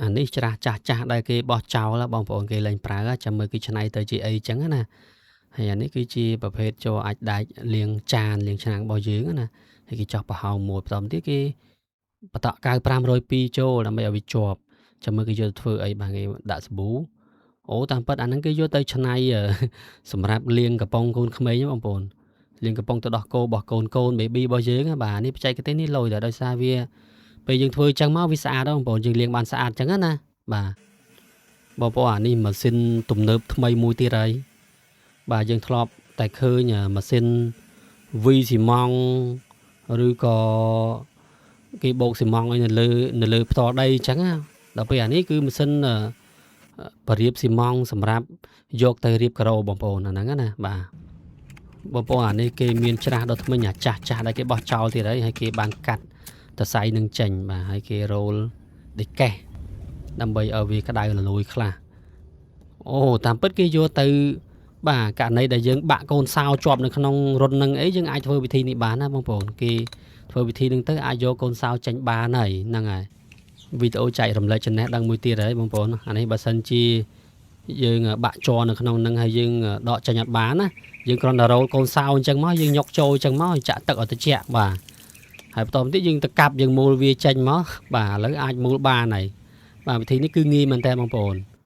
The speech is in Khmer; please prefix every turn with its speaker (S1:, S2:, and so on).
S1: អានេះច្រាស់ចាស់ដែលគេបោះចោលបងប្អូនគេលែងប្រើចាំមើលគេច្នៃទៅជាអីចឹងណាហើយអានេះគឺជាប្រភេទចូលអាចដែកលាងចានលាងឆ្នាំងរបស់យើងណាហើយគេចោះប្រហោងមួយបន្តទៀតគេបតក់កៅ502ចូលដើម្បីឲ្យវាជាប់ចាំមើលគេយកទៅធ្វើអីបាទគេដាក់សាប៊ូអូតាមពិតអាហ្នឹងគេយកទៅច្នៃសម្រាប់លាងកំប៉ុងកូនក្មេងបងប្អូនលាងកំប៉ុងទៅដោះគោរបស់កូន baby របស់យើងបាទនេះបច្ចេកទេសនេះលុយតែដោយសារវាពេលយើងធ្វើអញ្ចឹងមកវាស្អាតបងប្អូនយើងលាងបានស្អាតអញ្ចឹងណាបាទបងប្អូនអានេះម៉ាស៊ីនទំនើបថ្មីមួយទៀតហើយបាទយើងធ្លាប់តែឃើញម៉ាស៊ីន វីស៊ីម៉ង់ឬក៏គេបោកស៊ីម៉ង់ឲ្យនៅលើផ្ទាល់ដីអញ្ចឹងដល់ពេលអានេះគឺម៉ាស៊ីនបរៀបស៊ីម៉ង់សម្រាប់យកទៅរៀបការ៉ូបងប្អូនអាហ្នឹងណាបាទបងប្អូនអានេះគេមានច្រាស់ដល់ថ្មិញអាចាស់ដែលគេបោះចោលទៀតហើយគេបានកាត់តសៃនឹងចេញបាទហើយគេរ៉ូលដេកេះដើម្បីឲ្យវាក្តៅរលួយខ្លះអូតាមពិតគេយកទៅបាទករណីដែលយើងបាក់កូនសោជាប់នៅក្នុងរន្ធនឹងអីយើងអាចធ្វើវិធីនេះបានណាបងប្អូនគេធ្វើវិធីនឹងទៅអាចយកកូនសោចេញបានហើយហ្នឹងហើយវីដេអូចែករំលែកចំណេះដឹងមួយទៀតហើយបងប្អូនអានេះបើសិនជាយើងបាក់ជ័រនៅក្នុងនឹងហើយយើងដកចេញអត់បានណាយើងគ្រាន់តែរ៉ូលកូនសោអញ្ចឹងមកយើងយកចូលអញ្ចឹងមកចាក់ទឹកឲ្យត្រជាក់បាទហើយបន្តទៀតយើងទៅកាប់យើងមូលវាចេញមកបាទឥឡូវអាចមូលបានហើយបាទវិធីនេះគឺងាយមែនតើបងប្អូន